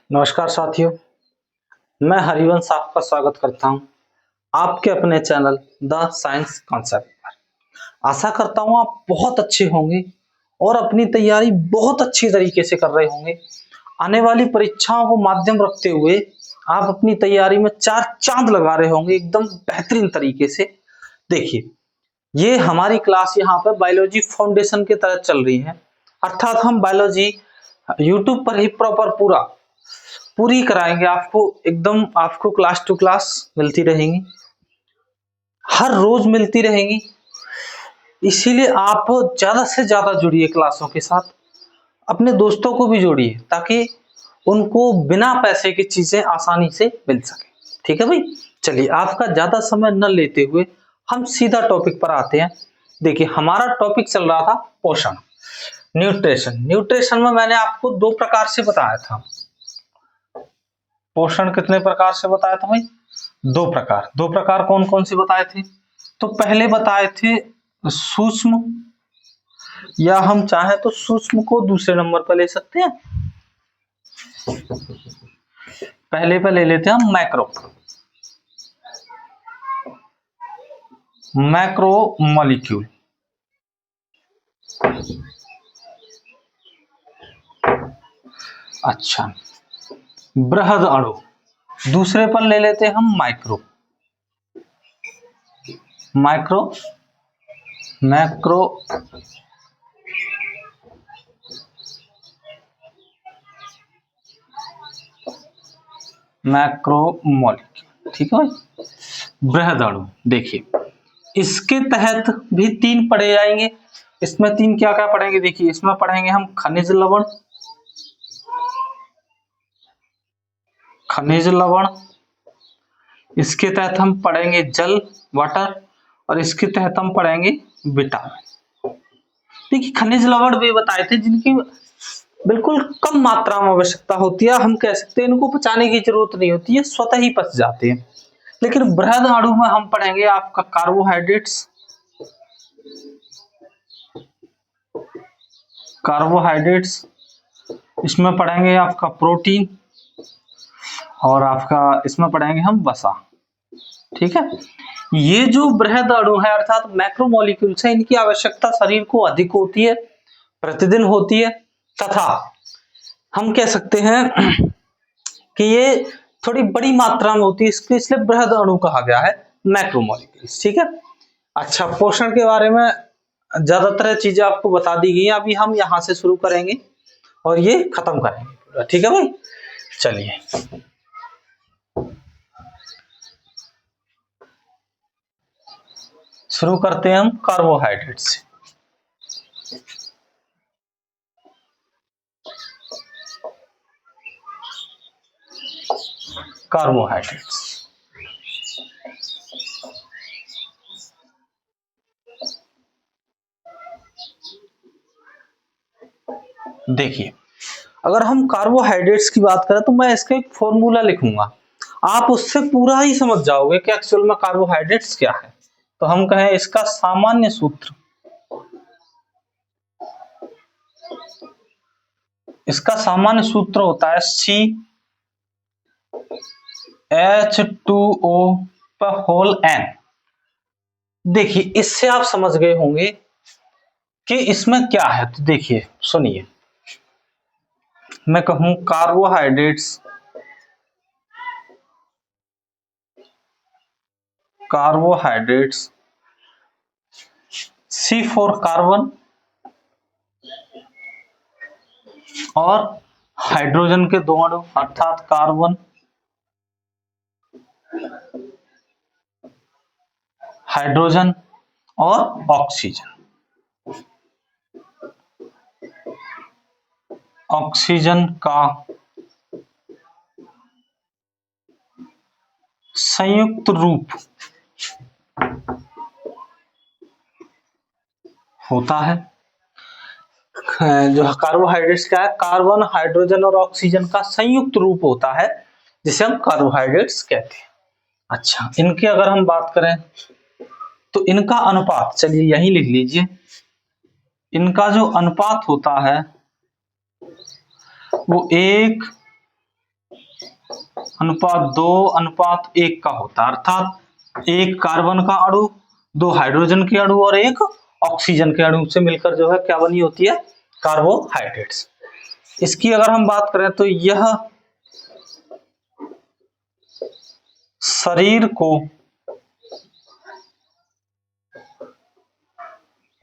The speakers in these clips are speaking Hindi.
नमस्कार साथियों, मैं हरिवंश आपका स्वागत करता हूं आपके अपने चैनल द साइंस कॉन्सेप्ट पर। आशा करता हूं आप बहुत अच्छे होंगे और अपनी तैयारी बहुत अच्छी तरीके से कर रहे होंगे। आने वाली परीक्षाओं को माध्यम रखते हुए आप अपनी तैयारी में चार चांद लगा रहे होंगे एकदम बेहतरीन तरीके से। देखिए, ये हमारी क्लास यहाँ पर बायोलॉजी फाउंडेशन के तहत चल रही है, अर्थात हम बायोलॉजी यूट्यूब पर ही पूरी कराएंगे आपको। एकदम आपको क्लास टू क्लास मिलती रहेंगी, हर रोज मिलती रहेंगी। इसीलिए आप ज्यादा से ज्यादा जुड़िए क्लासों के साथ, अपने दोस्तों को भी जोड़िए ताकि उनको बिना पैसे की चीजें आसानी से मिल सके। ठीक है भाई, चलिए आपका ज्यादा समय न लेते हुए हम सीधा टॉपिक पर आते हैं। देखिए, हमारा टॉपिक चल रहा था पोषण, न्यूट्रिशन। न्यूट्रिशन में मैंने आपको दो प्रकार से बताया था। पोषण कितने प्रकार से बताया था भाई? दो प्रकार कौन कौन से बताए थे? तो पहले बताए थे सूक्ष्म, या हम चाहे तो सूक्ष्म को दूसरे नंबर पर ले सकते हैं। पहले पे ले लेते हैं हम मैक्रो मॉलिक्यूल। अच्छा, बृहद अणु। दूसरे पर ले लेते हैं हम मैक्रो मॉलिक्यूल। ठीक है भाई, बृहद अणु। देखिए, इसके तहत भी तीन पढ़े जाएंगे। इसमें तीन क्या क्या पढ़ेंगे? देखिए, इसमें पढ़ेंगे हम खनिज लवण, इसके तहत हम पढ़ेंगे जल, वाटर, और इसके तहत हम पढ़ेंगे विटामिन। देखिए, खनिज लवण वे बताए थे जिनकी बिल्कुल कम मात्रा में आवश्यकता होती है। हम कह सकते हैं इनको पचाने की जरूरत नहीं होती है, स्वतः ही पच जाते हैं। लेकिन बृहद अणु में हम पढ़ेंगे आपका कार्बोहाइड्रेट्स, इसमें पढ़ेंगे आपका प्रोटीन, और आपका इसमें पढ़ेंगे हम वसा। ठीक है, ये जो बृहद अणु है अर्थात मैक्रोमोलिक्यूल्स है, इनकी आवश्यकता शरीर को अधिक होती है, प्रतिदिन होती है, तथा हम कह सकते हैं कि ये थोड़ी बड़ी मात्रा में होती है, इसलिए बृहद अणु कहा गया है मैक्रोमोलिक्यूल्स। ठीक है। अच्छा, पोषण के बारे में ज्यादातर चीजें आपको बता दी गई, अभी हम यहां से शुरू करेंगे और ये खत्म करेंगे। ठीक है भाई, चलिए शुरू करते हैं हम कार्बोहाइड्रेट से। कार्बोहाइड्रेट्स, देखिए, अगर हम कार्बोहाइड्रेट्स की बात करें तो मैं इसका एक फॉर्मूला लिखूंगा, आप उससे पूरा ही समझ जाओगे कि एक्चुअल में कार्बोहाइड्रेट्स क्या है। तो हम कहें इसका सामान्य सूत्र, होता है CH2O/N। देखिए, इससे आप समझ गए होंगे कि इसमें क्या है। तो देखिए, सुनिए, मैं कहूं कार्बोहाइड्रेट्स C फॉर कार्बन और हाइड्रोजन के दो अणु अर्थात कार्बन हाइड्रोजन और ऑक्सीजन का संयुक्त रूप होता है। जो कार्बोहाइड्रेट्स का है, कार्बन, हाइड्रोजन और ऑक्सीजन का संयुक्त रूप होता है, जिसे हम कार्बोहाइड्रेट्स कहते हैं। अच्छा, इनकी अगर हम बात करें तो इनका अनुपात, चलिए यही लिख लीजिए, इनका जो अनुपात होता है वो 1 अनुपात 2:1 का होता है, अर्थात एक कार्बन का अणु, 2 हाइड्रोजन के अणु और एक ऑक्सीजन के अणु से मिलकर जो है क्या बनी होती है, कार्बोहाइड्रेट्स। इसकी अगर हम बात करें तो यह शरीर को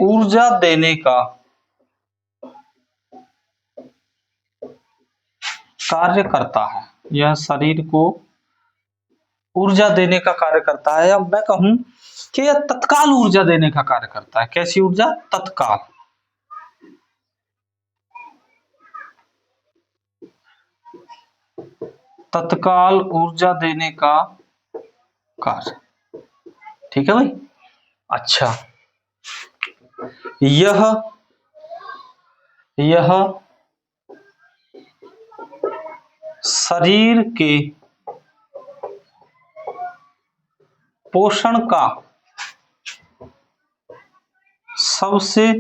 ऊर्जा देने का कार्य करता है, यह शरीर को ऊर्जा देने का कार्य करता है, या मैं कहूं कि यह तत्काल ऊर्जा देने का कार्य करता है। कैसी ऊर्जा? तत्काल। तत्काल ऊर्जा देने का कार्य, ठीक है भाई। अच्छा, यह शरीर के पोषण का सबसे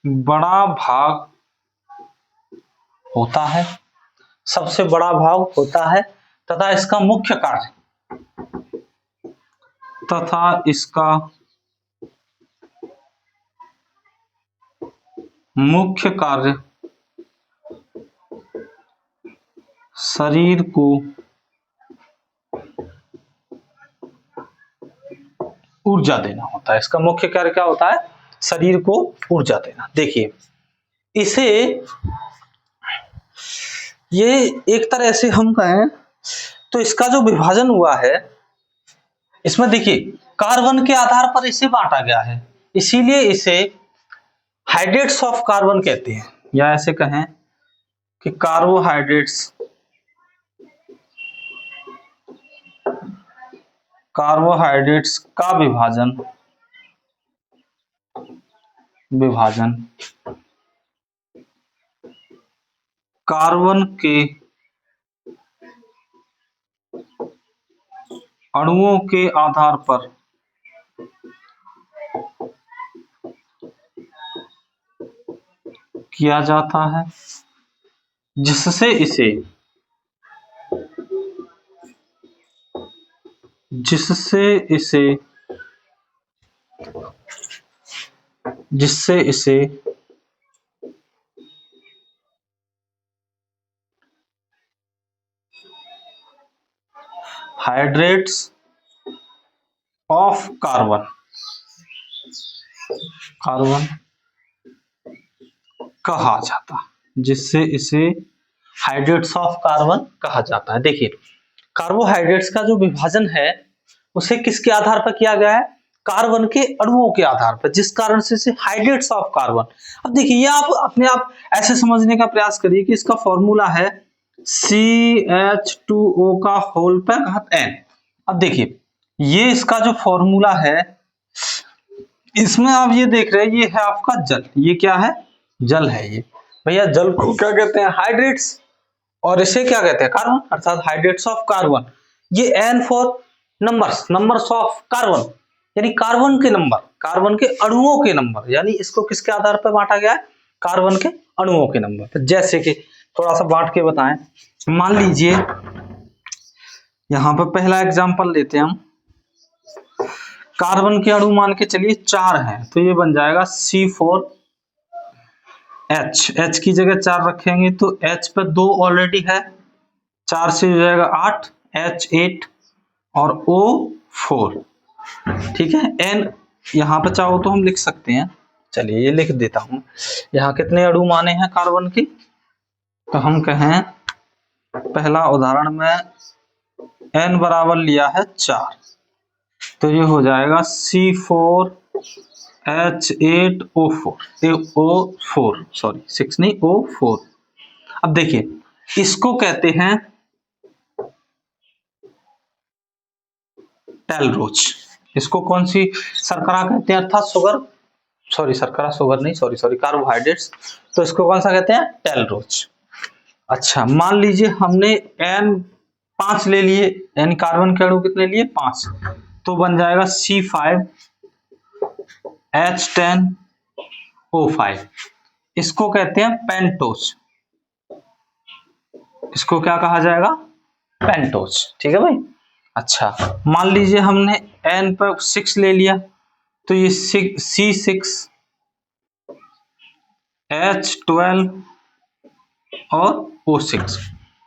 बड़ा भाग होता है, सबसे बड़ा भाग होता है, तथा इसका मुख्य कार्य, तथा इसका मुख्य कार्य शरीर को ऊर्जा देना होता है। इसका मुख्य कार्य क्या होता है? शरीर को ऊर्जा देना। देखिए, इसे ये एक तरह से हम कहें तो इसका जो विभाजन हुआ है, इसमें देखिए कार्बन के आधार पर इसे बांटा गया है, इसीलिए इसे हाइड्रेट्स ऑफ कार्बन कहते हैं, या ऐसे कहें कि कार्बोहाइड्रेट्स का विभाजन कार्बन के अणुओं के आधार पर किया जाता है, जिससे इसे हाइड्रेट्स ऑफ कार्बन कहा जाता है, जिससे इसे हाइड्रेट्स ऑफ कार्बन कहा जाता है। देखिए, कार्बोहाइड्रेट्स का जो विभाजन है उसे किसके आधार पर किया गया है? कार्बन के अणुओं के आधार पर, जिस कारण से इसे हाइड्रेट्स ऑफ कार्बन। अब देखिए, ये आप अपने आप ऐसे समझने का प्रयास करिए कि इसका फॉर्मूला है CH2O का होल पर घात n। अब देखिए, ये इसका जो फॉर्मूला है, इसमें आप ये देख रहे हैं, ये है आपका जल। ये क्या है? जल है। ये भैया जल को क्या कहते हैं? हाइड्रेट्स। और इसे क्या कहते हैं? कार्बन, अर्थात हाइड्रेट्स ऑफ कार्बन। ये n for numbers of carbon, यानी कार्बन के नंबर, कार्बन के अणुओं के नंबर, यानी इसको किसके आधार पर बांटा गया है? कार्बन के अणुओं के नंबर पर। जैसे कि थोड़ा सा बांट के बताएं, मान लीजिए यहां पर पहला एग्जांपल लेते हैं हम। कार्बन के अणु मान के चलिए 4 हैं, तो ये बन जाएगा C4H। H की जगह 4 रखेंगे तो H पे 2 ऑलरेडी है, 4 से हो जाएगा 8, H8 और O4। ठीक है, N यहाँ पे चाहो तो हम लिख सकते हैं। चलिए ये लिख देता हूं। यहाँ कितने अणु माने हैं कार्बन के? तो हम कहें पहला उदाहरण में N बराबर लिया है 4, तो ये हो जाएगा C4H8O4 सॉरी 6 नहीं O4। अब देखिए, इसको कहते हैं टेलरोच। इसको कौन सी शर्करा कहते हैं? अर्थात कार्बोहाइड्रेट्स। तो इसको कौन सा कहते हैं? टेलरोच। अच्छा, मान लीजिए हमने N 5 ले लिए, यानी कार्बन के अणु कितने लिए? 5, तो बन जाएगा C5H10O5। इसको कहते हैं पेंटोज। इसको क्या कहा जाएगा, पेंटोज। ठीक है भाई। अच्छा, मान लीजिए हमने n पर 6 ले लिया, तो ये C6 H12 और O6,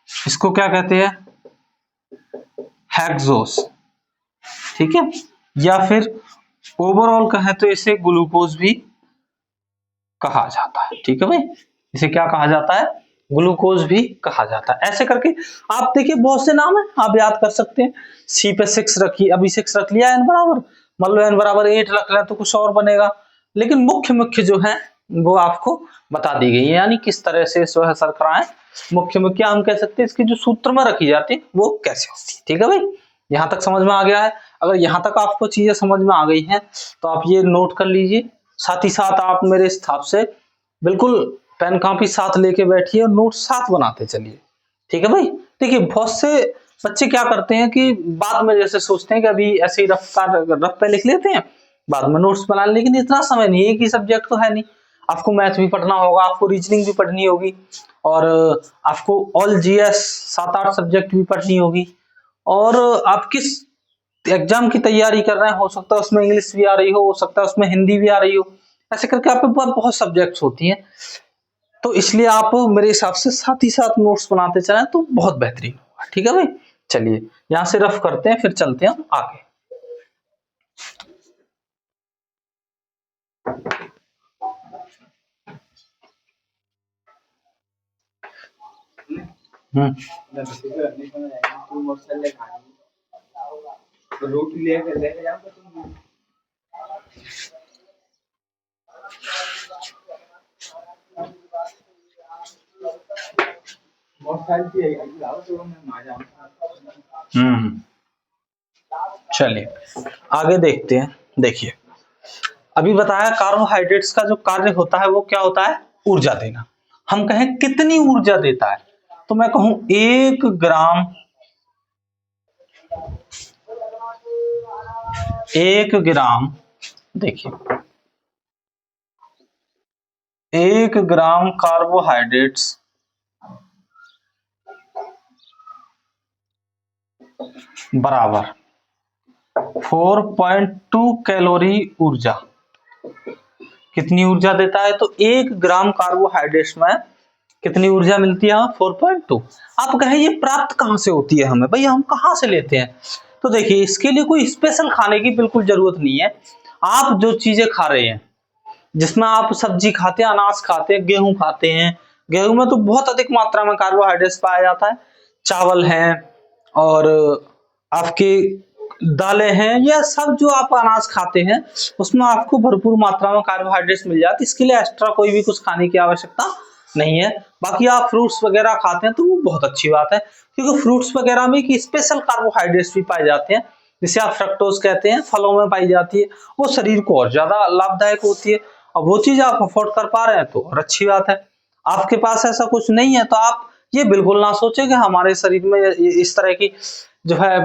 इसको क्या कहते हैं, हेक्सोस। ठीक है, या फिर ओवरऑल कहें तो इसे ग्लूकोज भी कहा जाता है। ठीक है भाई, इसे क्या कहा जाता है, ग्लूकोज भी कहा जाता है। ऐसे करके आप देखिए बहुत से नाम है, आप याद कर सकते हैं। सी पे 6 रखी, अभी 6 रख लिया, n बराबर, मान लो n बराबर 8 रख लिया तो कुछ और बनेगा, लेकिन मुख्य मुख्य जो है वो आपको बता दी गई है, यानी किस तरह से जो है शर्कराएं मुख्य मुख्य हम कह सकते हैं इसकी जो सूत्र में रखी जाती है वो कैसे होती है। ठीक है भाई, यहाँ तक समझ में आ गया है। अगर यहाँ तक आपको चीजें समझ में आ गई हैं तो आप ये नोट कर लीजिए, साथ ही साथ आप मेरे हिसाब से बिल्कुल पेन कॉपी साथ लेके बैठिए और नोट साथ बनाते चलिए। ठीक है भाई। देखिए बहुत से बच्चे क्या करते हैं कि बाद में जैसे सोचते हैं कि अभी ऐसे ही रफ पे लिख लेते हैं, बाद में नोट्स बना, लेकिन इतना समय नहीं है कि सब्जेक्ट तो है नहीं, आपको मैथ भी पढ़ना होगा, आपको रीजनिंग भी पढ़नी होगी, और आपको ऑल जीएस 7-8 सब्जेक्ट भी पढ़नी होगी, और आप किस एग्जाम की तैयारी कर रहे हैं, हो सकता है उसमें इंग्लिश भी आ रही हो सकता है उसमें हिंदी भी आ रही हो, ऐसे करके आपके पास बहुत सब्जेक्ट्स होती हैं, तो इसलिए आप मेरे हिसाब से साथ ही साथ नोट्स बनाते चलें तो बहुत बेहतरीन होगा। ठीक है भाई, चलिए यहां से रफ करते हैं, फिर चलते हैं आगे। रोटी लेके जाऊंगा तुम। चलिए आगे देखते हैं। देखिए अभी बताया कार्बोहाइड्रेट्स का जो कार्य होता है वो क्या होता है, ऊर्जा देना। हम कहें कितनी ऊर्जा देता है, तो मैं कहूं 1 ग्राम, 1 ग्राम, देखिए 1 ग्राम कार्बोहाइड्रेट्स बराबर 4.2 कैलोरी ऊर्जा। कितनी ऊर्जा देता है, तो 1 ग्राम कार्बोहाइड्रेट्स में कितनी ऊर्जा मिलती है, 4.2। आप कहें ये प्राप्त कहां से होती है हमें, भैया हम कहां से लेते हैं, तो देखिए इसके लिए कोई स्पेशल खाने की बिल्कुल जरूरत नहीं है। आप जो चीजें खा रहे हैं, जिसमें आप सब्जी खाते हैं, अनाज खाते हैं, गेहूं खाते हैं, गेहूं में तो बहुत अधिक मात्रा में कार्बोहाइड्रेट्स पाया जाता है, चावल हैं, और आपके दालें हैं, या सब जो आप अनाज खाते हैं उसमें आपको भरपूर मात्रा में कार्बोहाइड्रेट्स मिल जाती है, इसके लिए एक्स्ट्रा कोई भी कुछ खाने की आवश्यकता नहीं है। बाकी आप फ्रूट्स वगैरह खाते हैं तो वो बहुत अच्छी बात है, क्योंकि फ्रूट्स वगैरह में की स्पेशल कार्बोहाइड्रेट्स भी पाए जाते हैं, जिसे आप फ्रक्टोज कहते हैं, फलों में पाई जाती है, वो शरीर को और ज्यादा लाभदायक होती है, और वो चीज आप अफोर्ड कर पा रहे हैं तो और अच्छी बात है। आपके पास ऐसा कुछ नहीं है तो आप ये बिल्कुल ना सोचे कि हमारे शरीर में इस तरह की जो है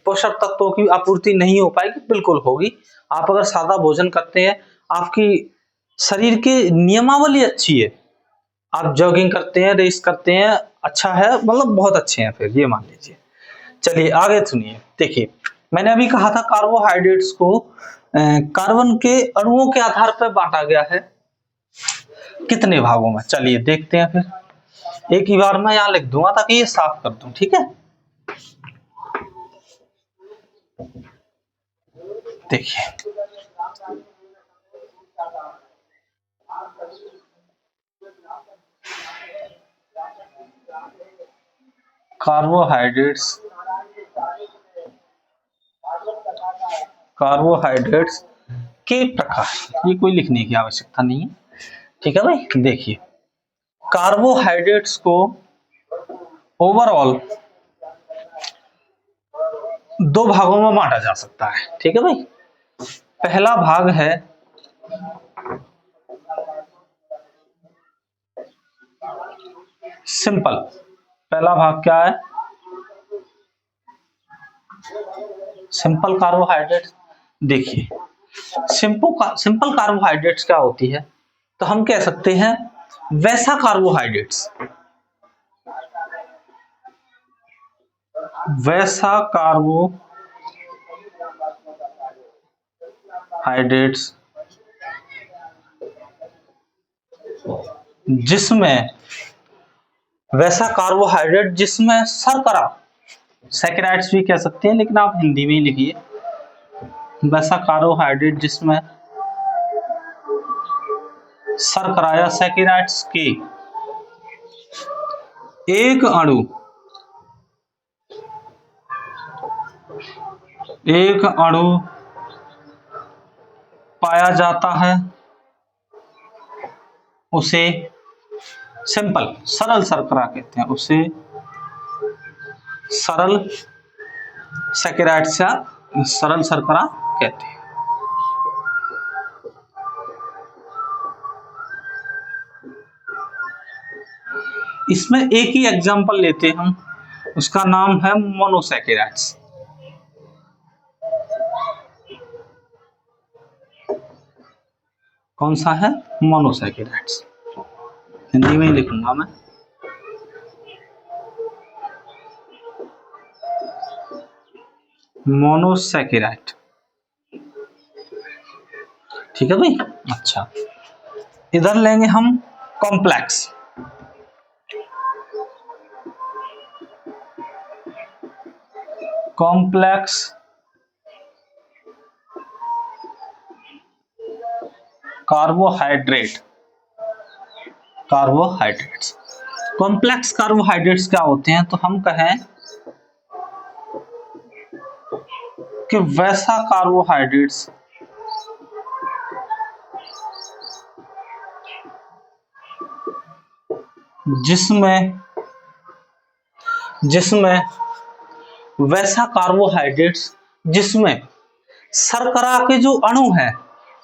पोषक तत्वों की आपूर्ति नहीं हो पाएगी, बिल्कुल होगी। आप अगर सादा भोजन करते हैं, आपकी शरीर की नियमावली अच्छी है, आप जॉगिंग करते हैं, रेस करते हैं, अच्छा है, मतलब बहुत अच्छे हैं फिर, ये मान लीजिए। चलिए आगे सुनिए। देखिए मैंने अभी कहा था कार्बोहाइड्रेट्स को कार्बन के अणुओं के आधार पर बांटा गया है, कितने भागों में, चलिए देखते हैं। फिर एक ही बार मैं यहां लिख दूंगा ताकि ये साफ कर दूं, ठीक है। देखिए कार्बोहाइड्रेट्स कार्बोहाइड्रेट्स के प्रकार, ये कोई लिखने की आवश्यकता नहीं है, ठीक है भाई। देखिए कार्बोहाइड्रेट्स को ओवरऑल 2 भागों में बांटा जा सकता है, ठीक है भाई। पहला भाग है सिंपल, पहला भाग क्या है, सिंपल कार्बोहाइड्रेट्स। देखिए सिंपल कार्बोहाइड्रेट्स क्या होती है, तो हम कह सकते हैं वैसा कार्बोहाइड्रेट्स वैसा कार्बोहाइड्रेट्स जिसमें शर्करा, सैकराइड्स भी कह सकते हैं लेकिन आप हिंदी में ही लिखिए, वैसा कार्बोहाइड्रेट जिसमें शर्करा या सैकराइड्स के एक अणु पाया जाता है उसे सरल शर्करा कहते हैं, उसे सरल सैकराइड्स या सरल शर्करा कहते हैं। इसमें एक ही एग्जांपल लेते हैं हम, उसका नाम है मोनोसैकेराइड्स। कौन सा है? मोनोसैकेराइड्स। हिंदी में ही लिखूंगा मैं। मोनोसैकेराइड, ठीक है भाई। अच्छा, इधर लेंगे हम कॉम्प्लेक्स। कार्बोहाइड्रेट्स। कॉम्प्लेक्स कार्बोहाइड्रेट्स क्या होते हैं? तो हम कहें कि वैसा कार्बोहाइड्रेट्स जिसमें शर्करा के जो अणु हैं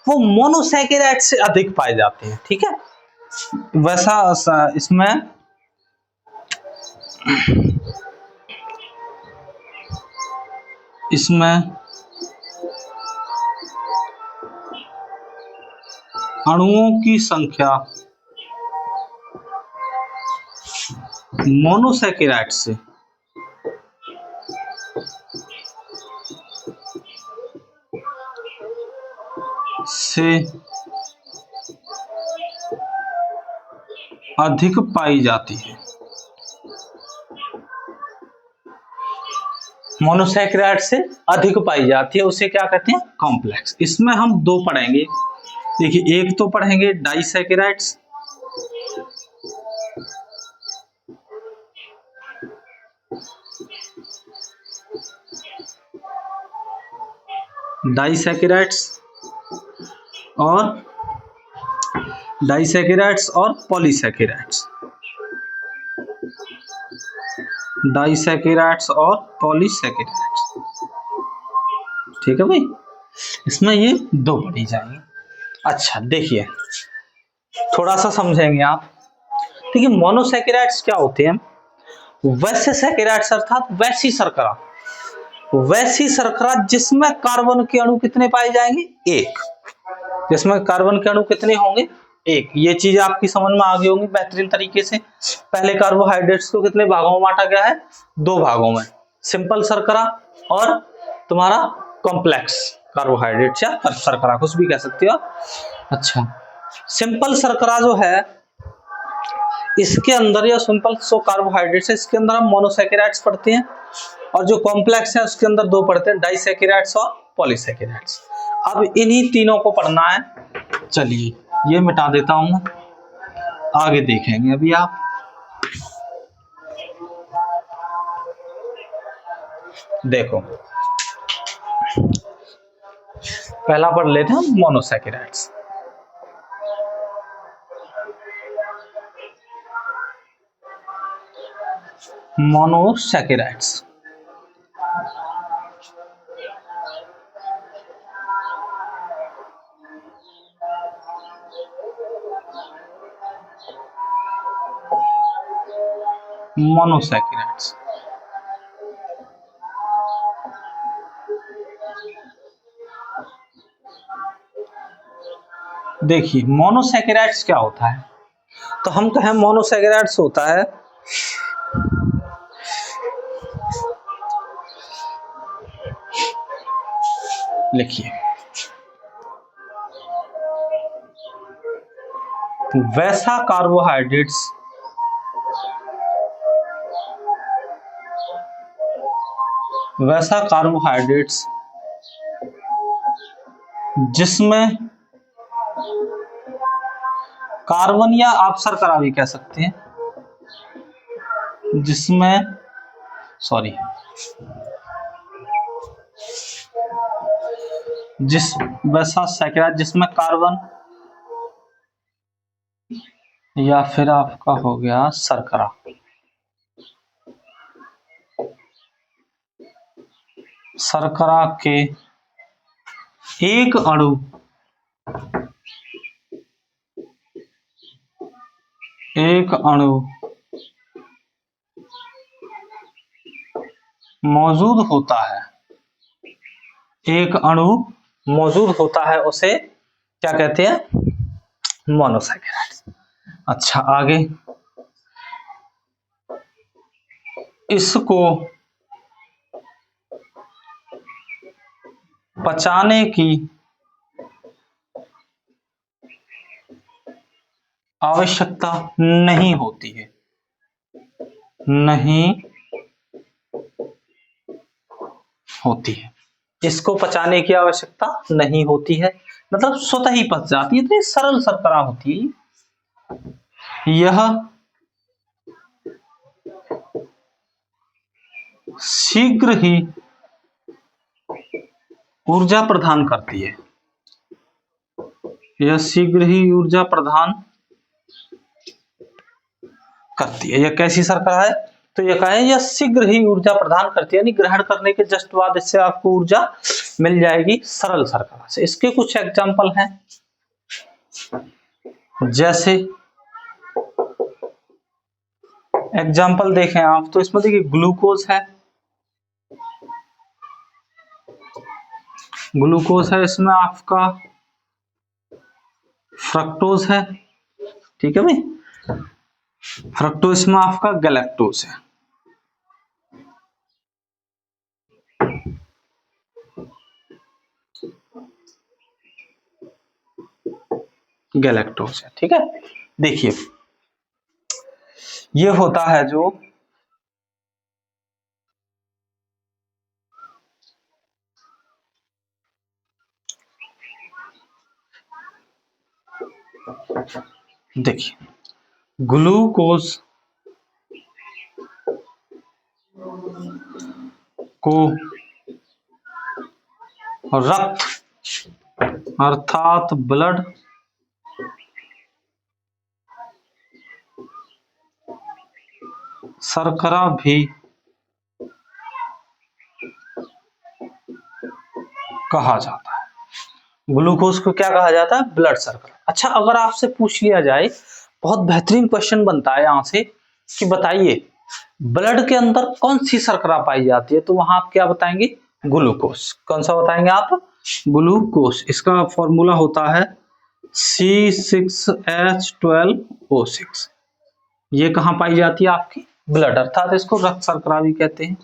वो मोनोसैकेराइड से अधिक पाए जाते हैं, ठीक है। वैसा इसमें अणुओं की संख्या मोनोसैकेराइड से अधिक पाई जाती है। मोनोसैकेराइड से अधिक पाई जाती है, उसे क्या कहते हैं? कॉम्प्लेक्स। इसमें हम दो पढ़ेंगे। देखिए, एक तो पढ़ेंगे डाइसैकेराइड्स, और पॉलीसैकेराइड्स। ठीक है भाई, इसमें ये दो पढ़ी जाएंगे। अच्छा, देखिए थोड़ा सा समझेंगे आप। देखिए, मोनोसैकेराइड्स क्या होते हैं? वैसे सैकेराइड्स अर्थात वैसी शर्करा जिसमें कार्बन के अणु कितने पाए जाएंगे? एक। जिसमें कार्बन के अणु कितने होंगे? एक। ये चीज आपकी समझ में आ गई होंगी बेहतरीन तरीके से। पहले कार्बोहाइड्रेट्स को कितने भागों में बांटा गया है? दो भागों में, सिंपल शर्करा और तुम्हारा कॉम्प्लेक्स कार्बोहाइड्रेट्स या शर्करा, कुछ भी कह सकते हो। अच्छा, सिंपल शर्करा जो है इसके अंदर, या सिंपल कार्बोहाइड्रेट्स है इसके अंदर हम मोनोसैकेराइड्स पढ़ते हैं, और जो कॉम्प्लेक्स है उसके अंदर दो पढ़ते हैं, डाइसैकेराइड्स और पॉलीसैकेराइड्स। अब इन्हीं तीनों को पढ़ना है। चलिए ये मिटा देता हूं, आगे देखेंगे अभी आप। देखो, पहला पढ़ लेते हैं मोनोसैकेराइड्स। मोनोसैकेराइड्स देखिए, मोनोसैकेराइड्स क्या होता है? तो हम कहें मोनोसैकेराइड्स होता है लिखिए, वैसा कार्बोहाइड्रेट्स जिसमें कार्बन या आप शर्करा भी कह सकते हैं, जिसमें सॉरी वैसा सैकराइड जिसमें कार्बन या फिर आपका हो गया शर्करा, शर्करा के एक अणु मौजूद होता है, एक अणु मौजूद होता है, उसे क्या कहते हैं? मोनोसैकेराइड। अच्छा आगे, इसको पचाने की आवश्यकता नहीं होती है, नहीं होती है, इसको पचाने की आवश्यकता नहीं होती है, मतलब स्वतः ही पच जाती है, तो ये सरल शर्करा होती है। यह शीघ्र ही ऊर्जा प्रदान करती है, यह शीघ्र ही ऊर्जा प्रदान करती है। यह कैसी शर्करा है? तो यह कहा है यह शीघ्र ही ऊर्जा प्रदान करती है, यानी ग्रहण करने के जस्ट बाद इससे आपको ऊर्जा मिल जाएगी सरल शर्करा से। इसके कुछ एग्जाम्पल हैं, जैसे एग्जाम्पल देखें आप तो इसमें देखिए ग्लूकोज है, इसमें आपका फ्रक्टोज है, ठीक है भाई, फ्रक्टोज में आपका गैलेक्टोज है, ठीक है। देखिए ये होता है जो देखिए ग्लूकोज को रक्त अर्थात ब्लड शर्करा भी कहा जाता है। ग्लूकोज को क्या कहा जाता है? ब्लड शर्करा। अच्छा अगर आपसे पूछ लिया जाए, बहुत बेहतरीन क्वेश्चन बनता है यहां से कि बताइए ब्लड के अंदर कौन सी शर्करा पाई जाती है, तो वहां आप क्या बताएंगे? ग्लूकोज। कौन सा बताएंगे आप? ग्लूकोज। इसका फॉर्मूला होता है C6H12O6। ये कहां पाई जाती है? आपकी ब्लड, अर्थात इसको रक्त शर्करा भी कहते हैं।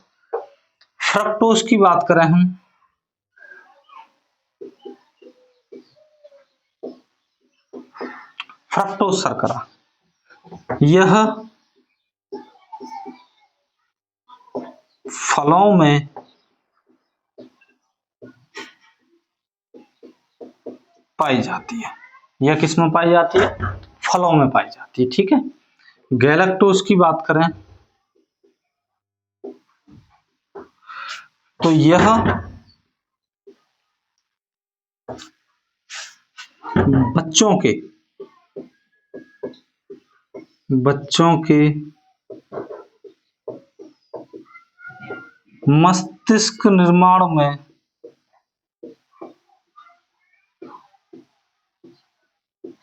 फ्रक्टोज की बात करें हम, फ्रक्टोज शर्करा, यह फलों में पाई जाती है। यह किस में पाई जाती है? फलों में पाई जाती है, ठीक है। गैलेक्टोज की बात करें तो यह बच्चों के मस्तिष्क निर्माण में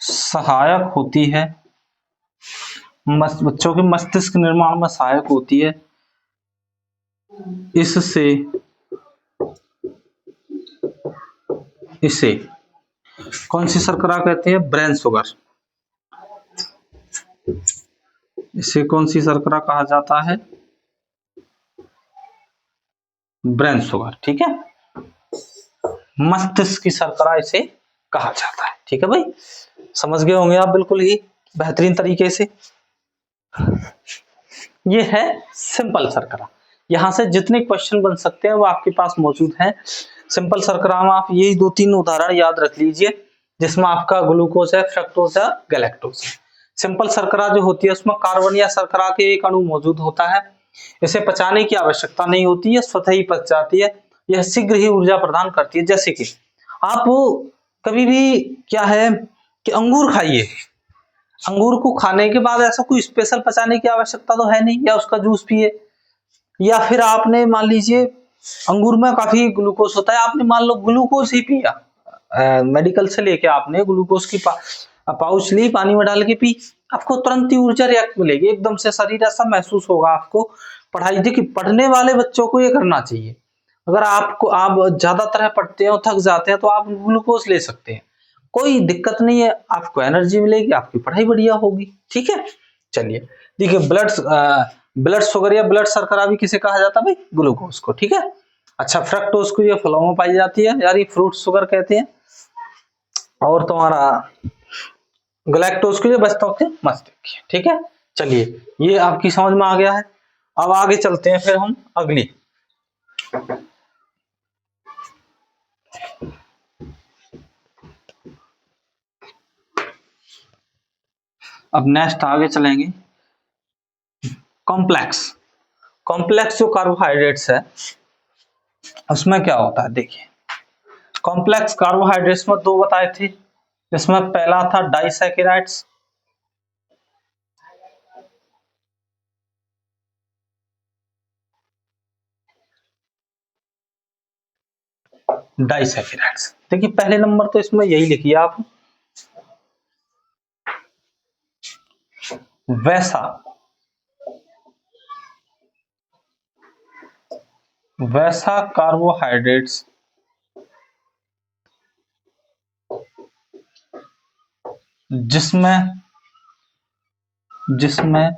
सहायक होती है, बच्चों के मस्तिष्क निर्माण में सहायक होती है। इसे कौन सी शर्करा कहते हैं? Brain sugar. इसे कौन सी शर्करा कहा जाता है? ब्रेन शुगर, ठीक है। मस्तिष्क की शर्करा इसे कहा जाता है। ठीक है भाई, समझ गए होंगे आप बिल्कुल ही बेहतरीन तरीके से। ये है सिंपल शर्करा। यहां से जितने क्वेश्चन बन सकते हैं वो आपके पास मौजूद हैं। सिंपल शर्करा में आप यही 2-3 उदाहरण याद रख लीजिए, जिसमें आपका ग्लूकोज है, फ्रक्टोज है, गैलेक्टोज है। सिंपल शर्करा जो होती है उसमें कार्बन या शर्करा के एक अणु मौजूद होता है। इसे पचाने की आवश्यकता नहीं होती है, स्वतः ही पच जाती है। यह शीघ्र ही ऊर्जा प्रदान करती है। जैसे कि आप कभी भी क्या है कि अंगूर खाइए, अंगूर को खाने के बाद ऐसा कोई स्पेशल पचाने की आवश्यकता तो है नहीं, या उसका जूस पिए, या फिर आपने मान लीजिए अंगूर में काफी ग्लूकोज होता है, आपने मान लो ग्लूकोज ही पिया, मेडिकल से लेके आपने ग्लूकोज की पाउच ली, पानी में डाल के पी, आपको तुरंत ही ऊर्जा रिएक्ट मिलेगी, एकदम से शरीर ऐसा महसूस होगा आपको। पढ़ाई देखिए, पढ़ने वाले बच्चों को ये करना चाहिए। अगर आपको आप ज्यादातर पढ़ते हैं और थक जाते हैं तो आप ग्लूकोज ले सकते हैं, कोई दिक्कत नहीं है, आपको एनर्जी मिलेगी, आपकी पढ़ाई बढ़िया होगी। ठीक है, चलिए देखिए, ब्लड शुगर या ब्लड शर्करा भी किसे कहा जाता है भाई? ग्लूकोज को। ठीक है, अच्छा, फ्रक्टोज को ये फलों में पाई जाती है, यार ये फ्रूट शुगर कहते हैं। और तुम्हारा गलैक्टोज को ये बचता होते हैं मस्तिष्क। ठीक है, चलिए ये आपकी समझ में आ गया है। अब आगे चलते हैं फिर हम अगली। अब नेक्स्ट आगे चलेंगे, कॉम्प्लेक्स। कॉम्प्लेक्स जो कार्बोहाइड्रेट्स है उसमें क्या होता है, देखिए कॉम्प्लेक्स कार्बोहाइड्रेट्स में दो बताए थे, इसमें पहला था डाइसैकेराइड्स, डाइसैकेराइड्स। देखिए पहले नंबर तो इसमें यही लिखिए आप, वैसा वैसा कार्बोहाइड्रेट्स जिसमें जिसमें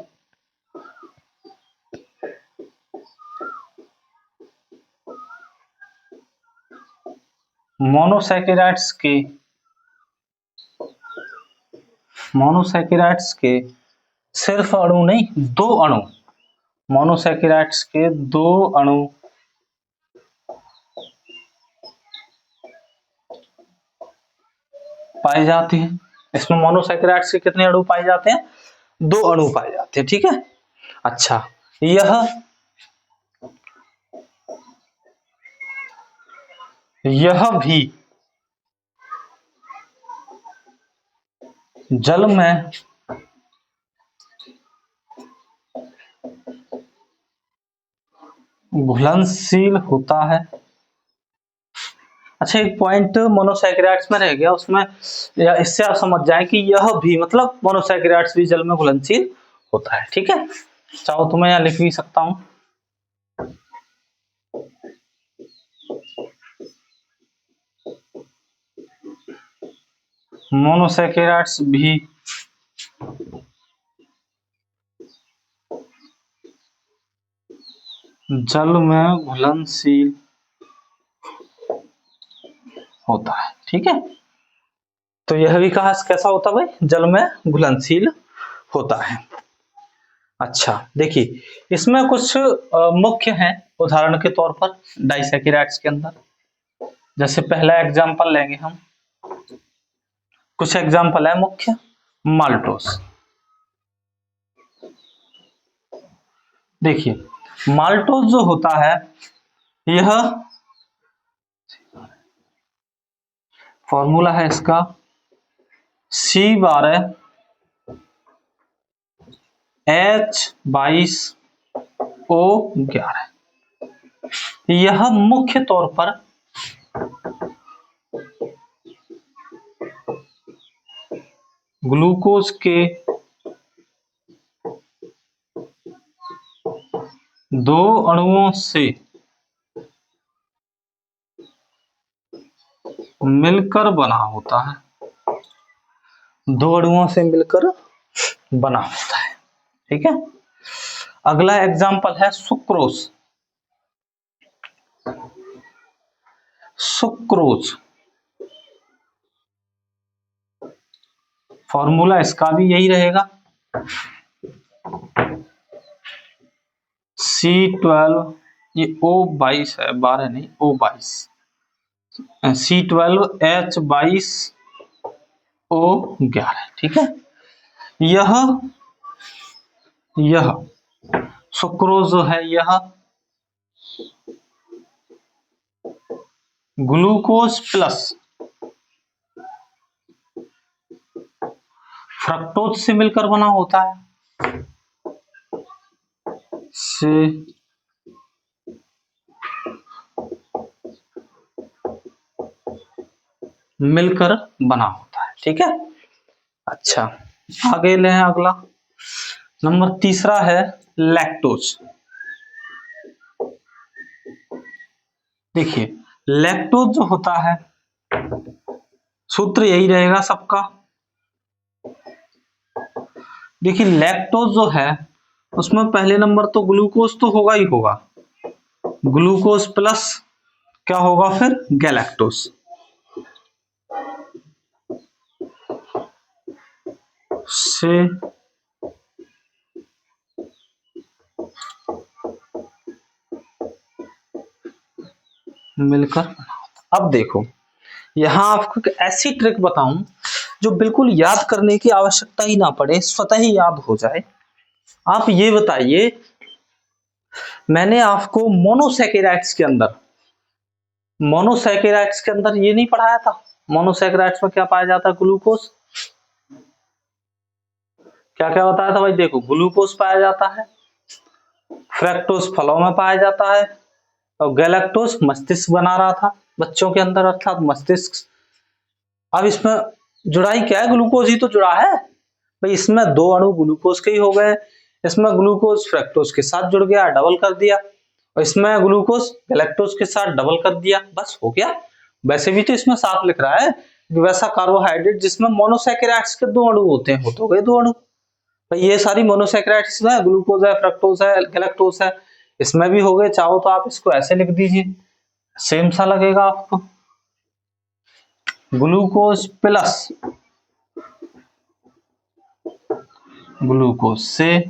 मोनोसैकेराइड्स के सिर्फ अणु नहीं, दो अणु, मोनोसैकेराइड्स के दो अणु पाए जाते हैं। इसमें मोनोसैकेराइड्स के कितने अणु पाए जाते हैं? दो अणु पाए जाते हैं। ठीक है, अच्छा, यह भी जल में घुलनशील होता है। अच्छा, एक पॉइंट मोनोसैकेराइड्स में रह गया, उसमें इससे आप समझ जाएं कि यह भी मतलब मोनोसैकेराइड्स भी जल में घुलनशील होता है। ठीक है, चाहो तो मैं यहाँ लिख भी सकता हूं, मोनोसैकेराइड्स भी जल में घुलनशील होता है। ठीक है, तो यह भी कहा कैसा होता है भाई? जल में घुलनशील होता है। अच्छा, देखिए इसमें कुछ मुख्य हैं, उदाहरण के तौर पर डाइसैकेराइड्स के अंदर, जैसे पहला एग्जांपल लेंगे हम, कुछ एग्जांपल है मुख्य, माल्टोस। देखिए माल्टोस जो होता है, यह फॉर्मूला है इसका C12H22O11। यह मुख्य तौर पर ग्लूकोज के दो अणुओं से मिलकर बना होता है, दो अणुओं से मिलकर बना होता है। ठीक है, अगला एग्जांपल है सुक्रोज। सुक्रोज। फॉर्मूला इसका भी यही रहेगा, C12, ये O22 है, 12 नहीं, O22, C12H22O11, ठीक है। यह सुक्रोज जो है, यह ग्लूकोज प्लस फ्रक्टोज से मिलकर बना होता है, से मिलकर बना होता है, ठीक है। अच्छा, आगे ले हैं अगला, नंबर तीसरा है लैक्टोज। देखिए लैक्टोज जो होता है, सूत्र यही रहेगा सबका। देखिए लैक्टोज जो है उसमें पहले नंबर तो ग्लूकोज तो होगा ही होगा, ग्लूकोज प्लस क्या होगा फिर, गैलेक्टोज। से मिलकर। अब देखो यहां आपको एक ऐसी ट्रिक बताऊं जो बिल्कुल याद करने की आवश्यकता ही ना पड़े, स्वतः ही याद हो जाए। आप ये बताइए, मैंने आपको मोनोसैकेराइड्स के अंदर ये नहीं पढ़ाया था, मोनोसैकेराइड्स में क्या पाया जाता है, ग्लूकोज। क्या क्या बताया था भाई, देखो ग्लूकोज पाया जाता है, फ्रक्टोज फलों में पाया जाता है, और गैलेक्टोज मस्तिष्क बना रहा था बच्चों के अंदर, अर्थात मस्तिष्क। अब इसमें जुड़ाई क्या है, ग्लूकोज ही तो जुड़ा है भाई, इसमें दो अणु ग्लूकोज के ही हो गए, इसमें ग्लूकोज फ्रक्टोज के साथ जुड़ गया, डबल कर दिया, और इसमें ग्लूकोज गैलेक्टोज के साथ डबल कर दिया, बस हो गया। वैसे भी तो इसमें साफ लिख रहा है कि वैसा कार्बोहाइड्रेट जिसमें मोनोसैकेराइड्स के दो अणु होते हैं, हो तो गए दो अणु भाई, ये सारी मोनोसैकेराइड्स है, ग्लूकोज है, फ्रक्टोज है, गैलेक्टोज है, इसमें भी हो गए। चाहो तो आप इसको ऐसे लिख दीजिए, सेम सा लगेगा आपको, ग्लूकोज प्लस ग्लूकोज से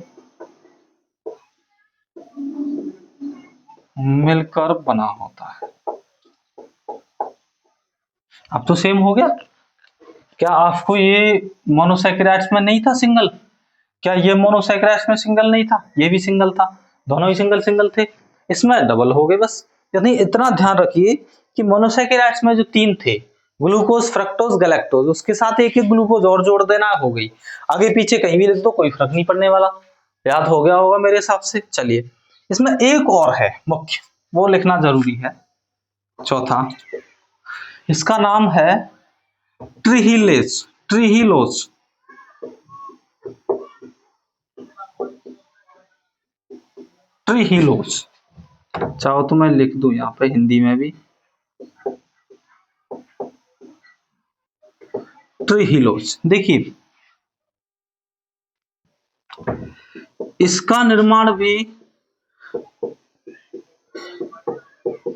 मिलकर बना होता है। अब तो सेम हो गया। क्या आपको ये मोनोसैकेराइड्स में नहीं था सिंगल, क्या ये मोनोसैकेराइड्स में सिंगल नहीं था, ये भी सिंगल था, दोनों ही सिंगल सिंगल थे, इसमें डबल हो गए बस। यानी इतना ध्यान रखिए कि मोनोसैकेराइड्स में जो तीन थे, ग्लूकोज फ्रक्टोज गैलेक्टोज, उसके साथ एक एक ग्लूकोज और जोड़ देना, हो गई। आगे पीछे कहीं भी लिख दो, कोई फर्क नहीं पड़ने वाला। याद हो गया होगा मेरे हिसाब से। चलिए इसमें एक और है मुख्य, वो लिखना जरूरी है, चौथा, इसका नाम है ट्रिहिलेज, ट्रिहिलोज। ट्रिहिलोज, चाहो तो मैं लिख दूं यहाँ पे हिंदी में भी, ट्रिहिलोज। देखिए इसका निर्माण भी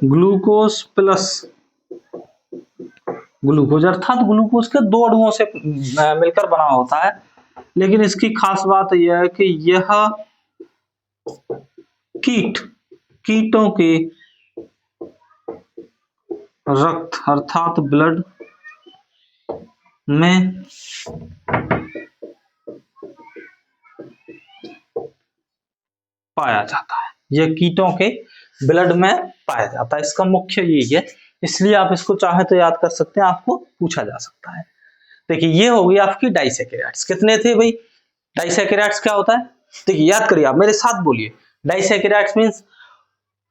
ग्लूकोज प्लस ग्लूकोज, अर्थात ग्लूकोज के दो अणुओं से मिलकर बना होता है। लेकिन इसकी खास बात यह है कि यह कीटों के रक्त अर्थात ब्लड में पाया जाता है, यह कीटों के ब्लड में पाया जाता है। इसका मुख्य यही है, इसलिए आप इसको चाहे तो याद कर सकते हैं, आपको पूछा जा सकता है। देखिए ये हो गई आपकी डाइसैकेराइड्स। कितने थे भाई, डाइसैकेराइड्स क्या होता है, देखिए याद करिए, आप मेरे साथ बोलिए, डाइसैकेराइड्स मींस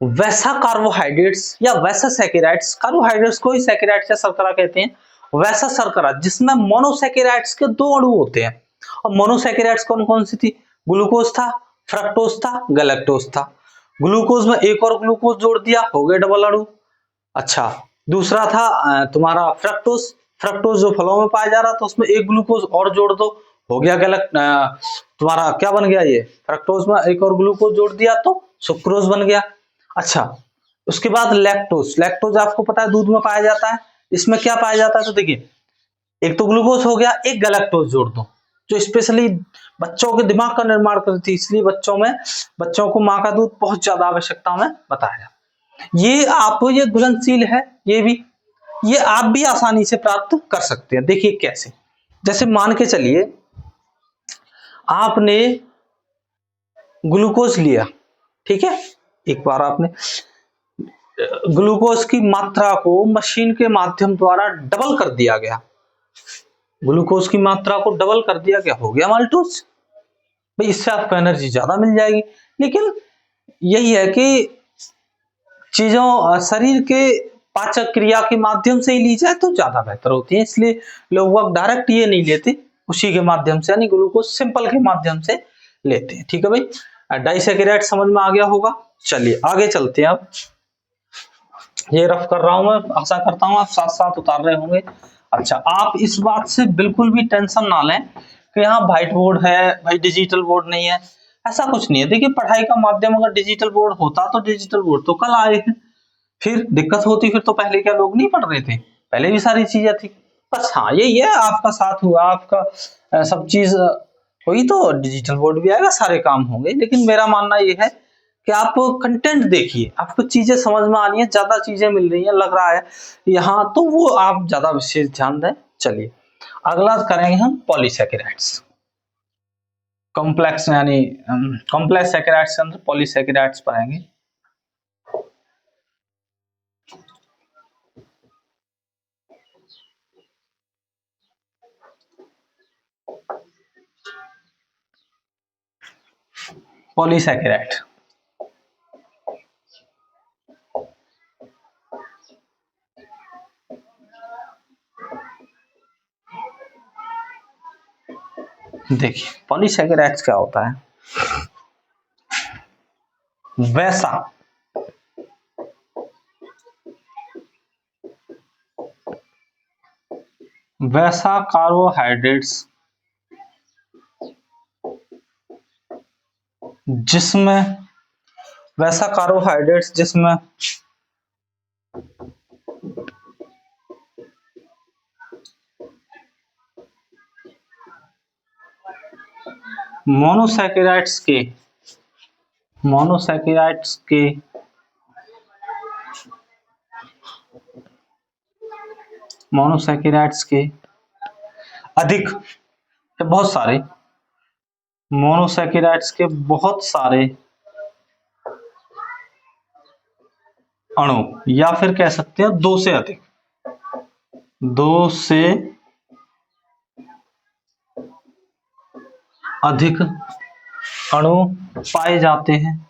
वैसा कार्बोहाइड्रेट्स या वैसा सैकेराइड्स, कार्बोहाइड्रेट्स को ही सैकेराइड्स या शर्करा कहते हैं, वैसा शर्करा जिसमें मोनोसैकेराइड्स के दो अणु होते हैं। और मोनोसैकेराइड्स कौन कौन सी थी, ग्लूकोज था, फ्रक्टोज था, गैलेक्टोज था। ग्लूकोज में एक और ग्लूकोज जोड़ दिया, हो गए डबल अणु। अच्छा, दूसरा था तुम्हारा फ्रक्टोज, फ्रक्टोज जो फलों में पाया जा रहा था, उसमें एक ग्लूकोज और जोड़ दो, हो गया तुम्हारा क्या बन गया, ये फ्रक्टोज में एक और ग्लूकोज जोड़ दिया तो सुक्रोज बन गया। अच्छा, उसके बाद लैक्टोज, लैक्टोज आपको पता है दूध में पाया जाता है। इसमें क्या पाया जाता है, तो देखिए एक तो ग्लूकोज हो गया, एक गैलेक्टोज जोड़ दो, जो स्पेशली बच्चों के दिमाग का निर्माण करती है, इसलिए बच्चों को माँ का दूध बहुत ज्यादा आवश्यकता में बताया। ये घुलनशील है, ये आप भी आसानी से प्राप्त कर सकते हैं। देखिए कैसे, जैसे मान के चलिए आपने ग्लूकोज लिया, ठीक है, एक बार आपने ग्लूकोज की मात्रा को मशीन के माध्यम द्वारा डबल कर दिया गया, ग्लूकोज की मात्रा को डबल कर दिया गया, हो गया माल्टोज। भाई इससे आपको एनर्जी ज्यादा मिल जाएगी, लेकिन यही है कि चीजों शरीर के पाचक क्रिया के माध्यम से ही ली जाए तो ज्यादा बेहतर होती है, इसलिए लोग डायरेक्ट ये नहीं लेते, उसी के माध्यम से यानी ग्लूकोज सिंपल के माध्यम से लेते हैं। ठीक है भाई, डाइसैकेराइड समझ में आ गया होगा। चलिए आगे चलते हैं। अब ये रफ कर रहा हूं मैं, आशा करता हूं आप साथ साथ उतार रहे होंगे। अच्छा, आप इस बात से बिल्कुल भी टेंशन ना लें कि यहाँ व्हाइट बोर्ड है भाई, डिजिटल बोर्ड नहीं है, ऐसा कुछ नहीं है। देखिए पढ़ाई का माध्यम अगर डिजिटल बोर्ड होता तो डिजिटल बोर्ड तो कल आए हैं, फिर दिक्कत होती, फिर तो पहले क्या लोग नहीं पढ़ रहे थे, पहले भी सारी चीजें थी। बस हाँ यही है, आपका साथ हुआ, आपका सब चीज हुई तो डिजिटल बोर्ड भी आएगा, सारे काम होंगे। लेकिन मेरा मानना यह है कि आप कंटेंट देखिए, आपको चीजें समझ में आ रही हैं, ज्यादा चीजें मिल रही हैं, लग रहा है यहाँ, तो वो आप ज्यादा विशेष ध्यान दें। चलिए अगला करेंगे हम पॉलीसैकेराइड्स, कॉम्प्लेक्स यानी कॉम्प्लेक्स सैकेराइड्स के अंदर पॉलीसैकेराइड्स पढ़ेंगे। पॉलीसैकेराइड देखिए पॉलीसैकेराइड्स क्या होता है। वैसा कार्बोहाइड्रेट्स जिसमें मोनोसैकेराइड्स के अधिक, बहुत सारे मोनोसैकेराइड्स के बहुत सारे अणु, या फिर कह सकते हैं दो से अधिक अणु पाए जाते हैं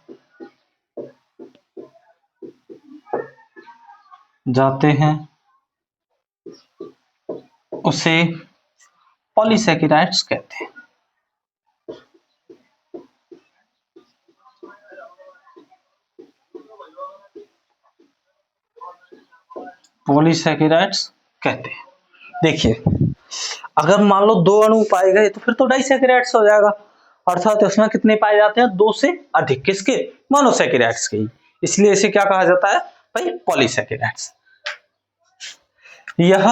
उसे पॉलीसैकेराइड्स कहते हैं। पॉलीसैकेराइड्स कहते हैं। देखिए अगर मान लो दो अणु पाए गए तो फिर तो डाइसैकेराइड्स हो जाएगा, अर्थात उसमें कितने पाए जाते हैं, दो से अधिक, किसके, मोनोसैकेराइड्स के ही, इसलिए इसे क्या कहा जाता है भाई, पॉलीसैकेराइड्स। यह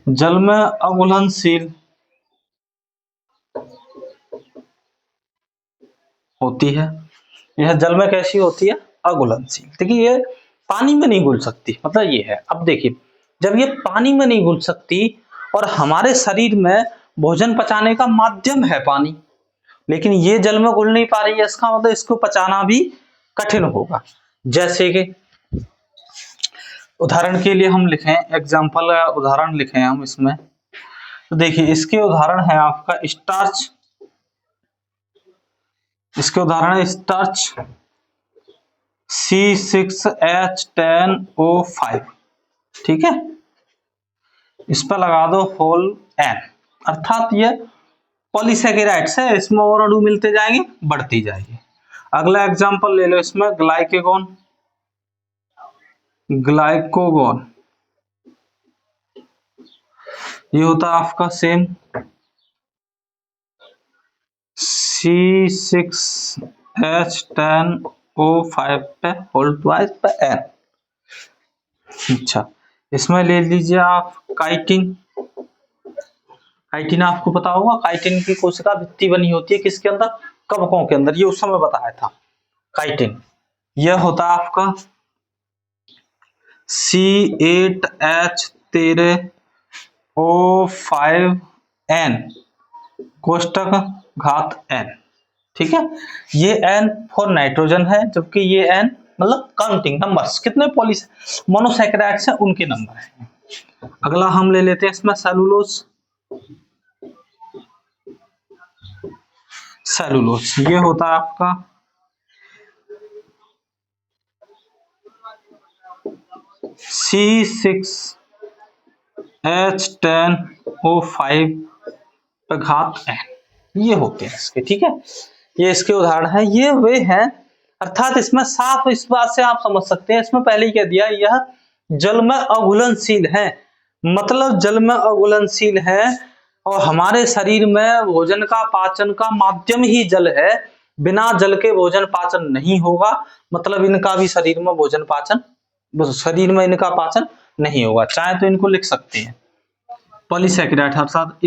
जल में अघुलनशील होती है। यह जल में कैसी होती है, अघुलनशील। देखिए ये पानी में नहीं घुल सकती, मतलब ये है। अब देखिए जब ये पानी में नहीं घुल सकती और हमारे शरीर में भोजन पचाने का माध्यम है पानी, लेकिन ये जल में घुल नहीं पा रही है, इसका मतलब इसको पचाना भी कठिन होगा। जैसे कि उदाहरण के लिए हम लिखें, एग्जाम्पल उदाहरण लिखें हम इसमें, तो देखिए इसके उदाहरण है आपका स्टार्च, इसके उदाहरण है स्टार्च C6H10O5, ठीक है, इस पर लगा दो होल N, अर्थात ये पॉलीसैकेराइड्स है, इसमें और अणु मिलते जाएंगे, बढ़ती जाएगी। अगला एग्जांपल ले लो, इसमें ग्लाइकोगोन ये होता है आपका सेम C6H10O5 पे होल ट्वाइस पे N। अच्छा, इसमें ले लीजिए आप काइटिन। काइटिन आपको पता होगा, काइटिन की कोशिका भित्ति बनी होती है किसके अंदर, कवकों के अंदर, ये उस समय बताया था काइटिन। यह होता है आपका C8H13O5N कोष्टक घात N। ठीक है, ये N फॉर नाइट्रोजन है, जबकि ये N मतलब काउंटिंग नंबर्स, कितने पॉली मोनोसैकेराइड्स हैं उनके नंबर हैं। अगला हम ले लेते हैं इसमें सेलुलोज। सेलुलोज ये होता है आपका C6H10O5 पे घात N। ये होते हैं इसके, ठीक है, ये इसके उदाहरण है, ये वे हैं। अर्थात इसमें साफ इस बात से आप समझ सकते हैं, इसमें पहले ही कह दिया यह जल में अघुलनशील है, मतलब जल में अघुलनशील है, और हमारे शरीर में भोजन का पाचन का माध्यम ही जल है, बिना जल के भोजन पाचन नहीं होगा, मतलब इनका भी शरीर में भोजन पाचन, शरीर में इनका पाचन नहीं होगा। चाहे तो इनको लिख सकते हैं पॉलीसैकेराइड, अर्थात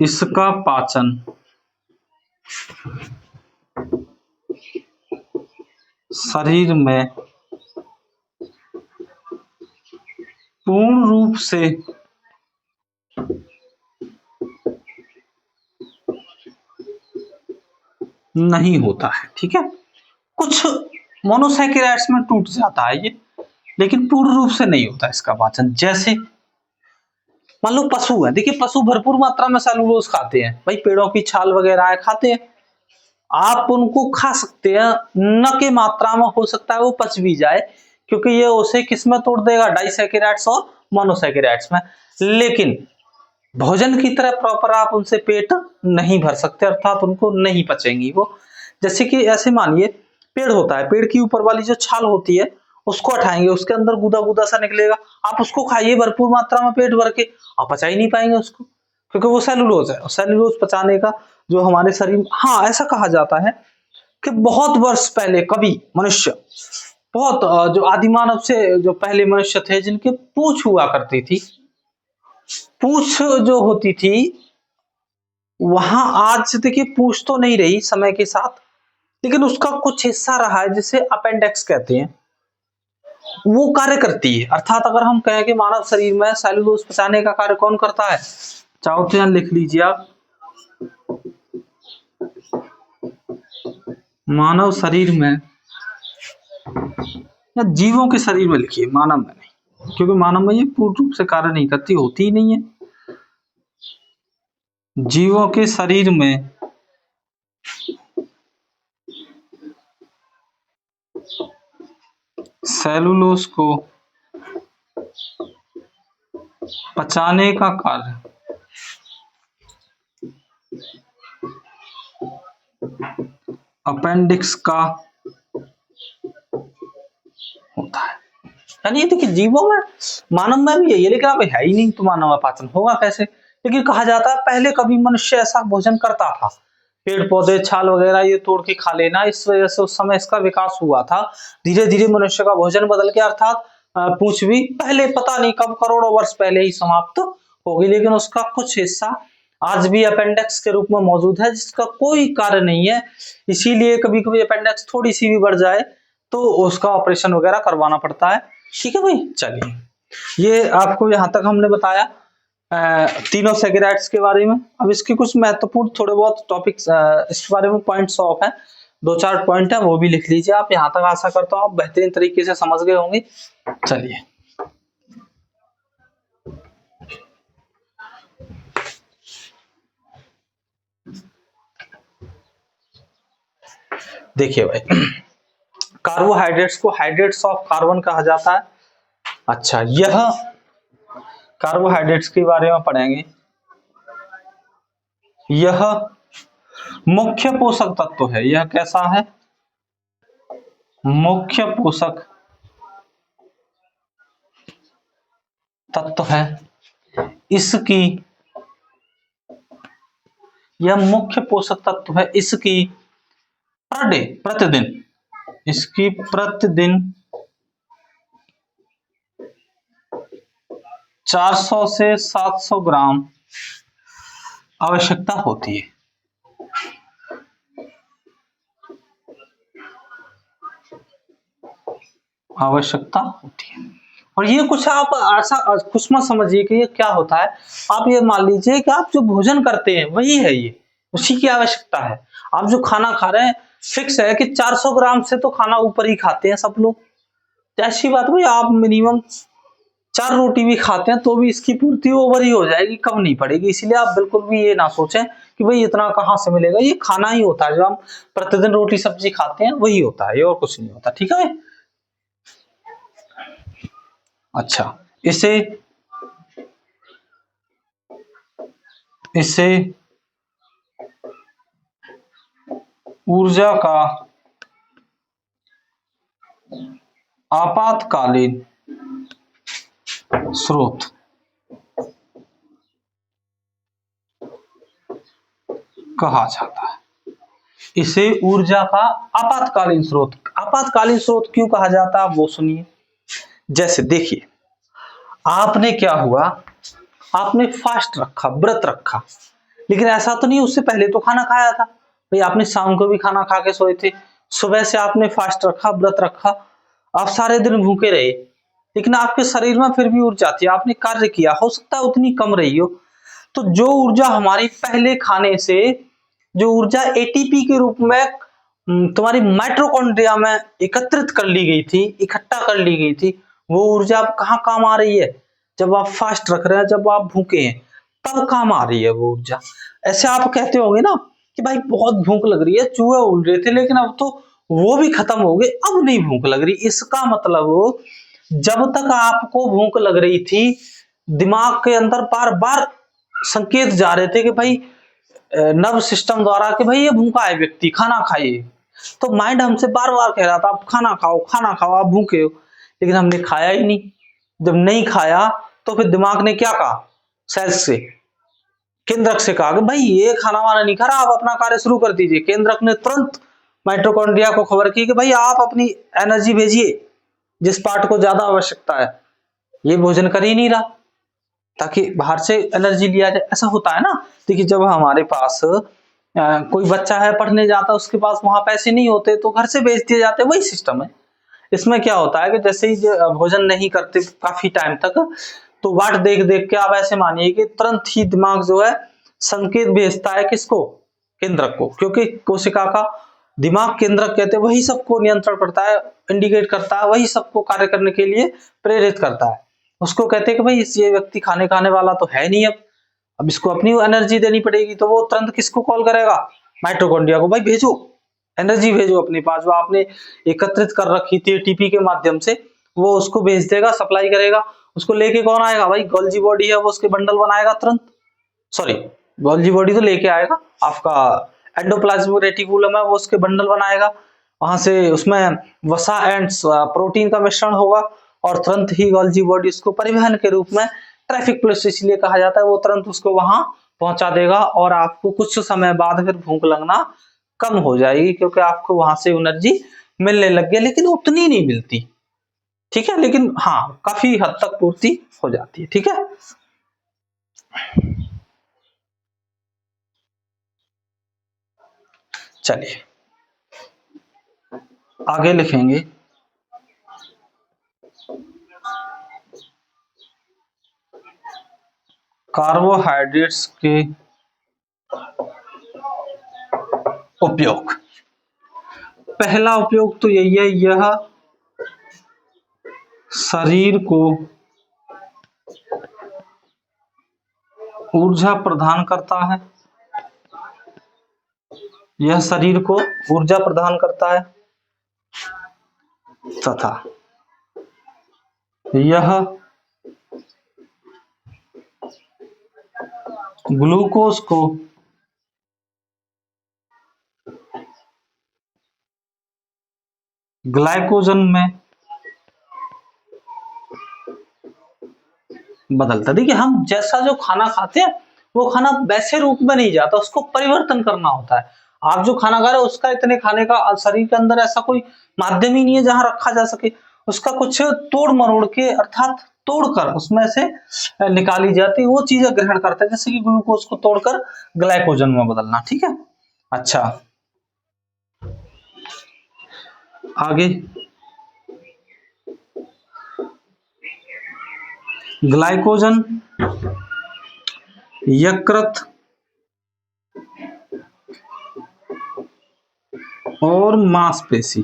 इसका पाचन शरीर में पूर्ण रूप से नहीं होता है। ठीक है, कुछ मोनोसैकेराइड्स में टूट जाता है ये, लेकिन पूर्ण रूप से नहीं होता इसका पाचन। जैसे मान लो पशु है, देखिए पशु भरपूर मात्रा में सेलुलोज खाते हैं, भाई पेड़ों की छाल वगैरह है खाते हैं, आप उनको खा सकते हैं, न के मात्रा में, हो सकता है वो पच भी जाए, क्योंकि ये उसे किसमें तोड़ देगा, डाइसैकेराइड्स और मोनोसैकेराइड्स में। लेकिन भोजन की तरह प्रॉपर आप उनसे पेट नहीं भर सकते, अर्थात उनको नहीं पचेंगी वो। जैसे कि ऐसे मानिए पेड़ होता है, पेड़ की ऊपर वाली जो छाल होती है उसको हटाएंगे, उसके अंदर गुदा गुदा सा निकलेगा, आप उसको खाइए भरपूर मात्रा में पेट भर के, आप पचा ही नहीं पाएंगे उसको, क्योंकि वो सेलुलोज है। सेलुलोज पचाने का जो हमारे शरीर, हाँ ऐसा कहा जाता है कि बहुत वर्ष पहले कभी मनुष्य, बहुत जो आदिमानव से जो पहले मनुष्य थे जिनके पूंछ हुआ करती थी, पूंछ जो होती थी, वहां आज देखिए पूंछ तो नहीं रही समय के साथ, लेकिन उसका कुछ हिस्सा रहा है जिसे अपेंडिक्स कहते हैं, वो कार्य करती है। अर्थात अगर हम कहें कि मानव शरीर में सेलुलोज पचाने का कार्य कौन करता है, चाहो तो यहां लिख लीजिए आप, मानव शरीर में या जीवों के शरीर में लिखिए, मानव में नहीं, क्योंकि मानव में ये पूर्ण रूप से कार्य नहीं करती, होती ही नहीं है। जीवों के शरीर में सेलुलोज को पचाने का कार्य अपेंडिक्स का होता है। यानी देखिए जीवों में, मानव में भी ये, लेकिन अब है ही नहीं तो मानव में पाचन होगा कैसे। लेकिन कहा जाता है पहले कभी मनुष्य ऐसा भोजन करता था, पेड़ पौधे छाल वगैरह ये तोड़ के खा लेना, इस वजह से उस समय इसका विकास हुआ था। धीरे धीरे मनुष्य का भोजन बदल के, अर्थात पूंछ भी पहले पता नहीं कब करोड़ों वर्ष पहले ही समाप्त हो गई, लेकिन उसका कुछ हिस्सा आज भी अपेंडिक्स के रूप में मौजूद है, जिसका कोई कार्य नहीं है। इसीलिए कभी कभी अपेंडिक्स थोड़ी सी भी बढ़ जाए तो उसका ऑपरेशन वगैरह करवाना पड़ता है। ठीक है भाई, चलिए ये आपको यहाँ तक हमने बताया तीनों सैकेराइड्स के बारे में। अब इसके कुछ महत्वपूर्ण थोड़े बहुत टॉपिक्स इस बारे में पॉइंट्स ऑफ है, दो चार पॉइंट है, वो भी लिख लीजिए आप। यहाँ तक आशा करता हूँ आप बेहतरीन तरीके से समझ गए होंगे। चलिए देखिए भाई, कार्बोहाइड्रेट्स को हाइड्रेट्स ऑफ कार्बन कहा जाता है। अच्छा, यह कार्बोहाइड्रेट्स के बारे में पढ़ेंगे। यह मुख्य पोषक तत्व है। यह कैसा है? मुख्य पोषक तत्व है। इसकी, यह मुख्य पोषक तत्व है। इसकी पर डे, प्रतिदिन, इसकी प्रतिदिन 400 से 700 ग्राम आवश्यकता होती है। आवश्यकता होती है। और ये कुछ आप ऐसा कुछ मत समझिए कि ये क्या होता है। आप ये मान लीजिए कि आप जो भोजन करते हैं वही है, ये उसी की आवश्यकता है। आप जो खाना खा रहे हैं फिक्स है कि 400 ग्राम से तो खाना ऊपर ही खाते हैं सब लोग। तो ऐसी बात भाई, आप मिनिमम 4 रोटी भी खाते हैं तो भी इसकी पूर्ति ओवर ही हो जाएगी, कम नहीं पड़ेगी। इसलिए आप बिल्कुल भी ये ना सोचें कि भाई इतना कहाँ से मिलेगा। ये खाना ही होता है, जो हम प्रतिदिन रोटी सब्जी खाते हैं वही होता है, ये और कुछ नहीं होता। ठीक है। अच्छा, इसे इसे ऊर्जा का आपातकालीन स्रोत कहा जाता है। इसे ऊर्जा का आपातकालीन स्रोत, आपातकालीन स्रोत क्यों कहा जाता है वो सुनिए। जैसे देखिए, आपने क्या हुआ, आपने फास्ट रखा, व्रत रखा, लेकिन ऐसा तो नहीं उससे पहले तो खाना खाया था भाई। आपने शाम को भी खाना खा के सोए थे, सुबह से आपने फास्ट रखा, व्रत रखा, आप सारे दिन भूखे रहे, लेकिन आपके शरीर में फिर भी ऊर्जा थी, आपने कार्य किया, हो सकता है उतनी कम रही हो। तो जो ऊर्जा हमारी पहले खाने से, जो ऊर्जा एटीपी के रूप में तुम्हारी माइटोकॉन्ड्रिया में एकत्रित कर ली गई थी, इकट्ठा कर ली गई थी, वो ऊर्जा अब कहाँ काम आ रही है? जब आप फास्ट रख रहे हैं, जब आप भूखे हैं, तब काम आ रही है वो ऊर्जा। ऐसे आप कहते होंगे ना कि भाई बहुत भूख लग रही है, चूहे उड़ रहे थे, लेकिन अब तो वो भी खत्म हो गए, अब नहीं भूख लग रही। इसका मतलब जब तक आपको भूख लग रही थी, दिमाग के अंदर बार बार संकेत जा रहे थे कि भाई नर्व सिस्टम द्वारा कि भाई ये भूखा है व्यक्ति, खाना खाइए। तो माइंड हमसे बार बार कह रहा था आप खाना खाओ, खाना खाओ, आप भूखे हो, लेकिन हमने खाया ही नहीं। जब नहीं खाया तो फिर दिमाग ने क्या कहा, सेल्स से, केंद्रक से कहा कि भाई ये खाना वाना नहीं खा रहा, आप अपना कार्य शुरू कर दीजिए। केंद्रक ने तुरंत माइटोकॉन्ड्रिया को खबर की कि भाई आप अपनी एनर्जी भेजिए, जिस पार्ट को ज्यादा आवश्यकता है, ये भोजन कर ही नहीं रहा, ताकि बाहर से एनर्जी लिया जाए। ऐसा होता है ना। देखिए, जब हमारे पास कोई बच्चा है पढ़ने जाता है, उसके पास वहां पैसे नहीं होते तो घर से भेज दिए जाते, वही सिस्टम है। इसमें क्या होता है कि जैसे ही भोजन नहीं करते काफी टाइम तक, तो वाट देख देख के आप ऐसे मानिए कि तुरंत ही दिमाग जो है संकेत भेजता है, किसको? केंद्रक को। क्योंकि कोशिका का दिमाग केंद्रक कहते हैं, वही सबको नियंत्रण करता है, इंडिकेट करता है, वही सबको कार्य करने के लिए प्रेरित करता है। उसको कहते हैं कि भाई ये व्यक्ति खाने खाने वाला तो है नहीं, अब इसको अपनी एनर्जी देनी पड़ेगी। तो वो तुरंत किसको कॉल करेगा? माइटोकॉन्ड्रिया को, भाई भेजो, एनर्जी भेजो अपने पास, जो आपने एकत्रित कर रखी थी एटीपी के माध्यम से, वो उसको भेज देगा, सप्लाई करेगा। उसको लेके कौन आएगा? भाई गोल्जी बॉडी है, वो उसके बंडल बनाएगा तुरंत। सॉरी, गोल्जी बॉडी तो लेके आएगा, आपका एंडोप्लाज्मिक रेटिकुलम है, वो उसके बंडल बनाएगा। वहां से उसमें वसा एंड प्रोटीन का मिश्रण होगा, और तुरंत ही गोल्जी बॉडी उसको परिवहन के रूप में, ट्रैफिक पुलिस इसलिए कहा जाता है, वो तुरंत उसको वहां पहुंचा देगा, और आपको कुछ समय बाद फिर भूख लगना कम हो जाएगी, क्योंकि आपको वहां से एनर्जी मिलने लग गई, लेकिन उतनी नहीं मिलती। ठीक है, लेकिन हाँ काफी हद तक पूर्ति हो जाती है। ठीक है। चलिए आगे लिखेंगे। कार्बोहाइड्रेट्स के उपयोग। पहला उपयोग तो यही है, यह शरीर को ऊर्जा प्रदान करता है। यह शरीर को ऊर्जा प्रदान करता है तथा यह ग्लूकोज को ग्लाइकोजन में बदलता है। देखिए हम जैसा जो खाना खाते हैं वो खाना वैसे रूप में नहीं जाता, उसको परिवर्तन करना होता है। आप जो खाना खा रहे हो उसका इतने खाने का शरीर के अंदर ऐसा कोई माध्यम ही नहीं है जहां रखा जा सके, उसका कुछ तोड़ मरोड़ के अर्थात तोड़कर उसमें से निकाली जाती वो चीजें ग्रहण करता है, जैसे कि ग्लूकोज को तोड़कर ग्लाइकोजन में बदलना। ठीक है, अच्छा आगे ग्लाइकोजन यकृत और मांसपेशी,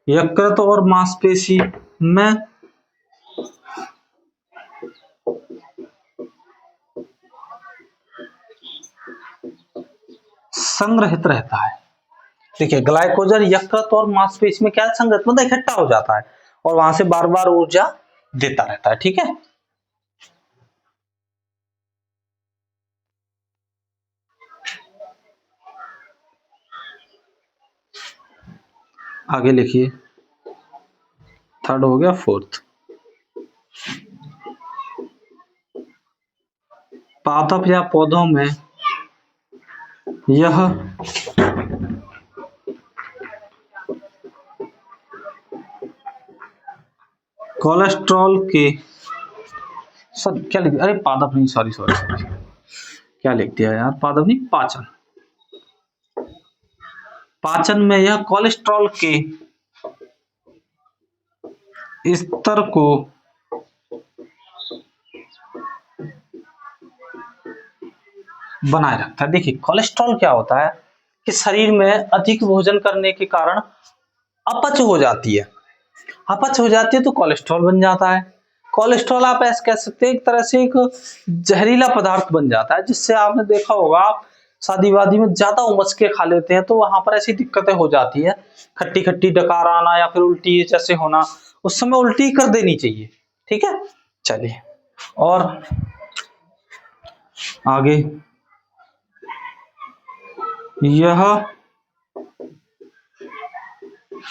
यकृत और मांसपेशी में संग्रहित रहता है। देखिए ग्लाइकोजन यकृत और मांसपेशी में क्या संग्रहित मतलब इकट्ठा हो जाता है और वहां से बार बार ऊर्जा देता रहता है। ठीक है, आगे लिखिए, थर्ड हो गया, फोर्थ पादप या पौधों में यह कोलेस्ट्रॉल के सर क्या लिख दिया, अरे पादप नहीं, सॉरी सॉरी सॉरी, क्या लिख दिया यार, पादप नहीं, पाचन, पाचन में यह कोलेस्ट्रॉल के स्तर को बनाए रखता है। देखिए कोलेस्ट्रॉल क्या होता है कि शरीर में अधिक भोजन करने के कारण अपच हो जाती है, अपच हो जाती है तो कोलेस्ट्रॉल बन जाता है। कोलेस्ट्रॉल आप ऐसे कह सकते हैं एक तरह से एक जहरीला पदार्थ बन जाता है, जिससे आपने देखा होगा आप शादी वादी में ज्यादा उमच के खा लेते हैं तो वहां पर ऐसी दिक्कतें हो जाती है, खट्टी खट्टी डकार आना या फिर उल्टी जैसे होना, उस समय उल्टी कर देनी चाहिए। ठीक है, चलिए और आगे यह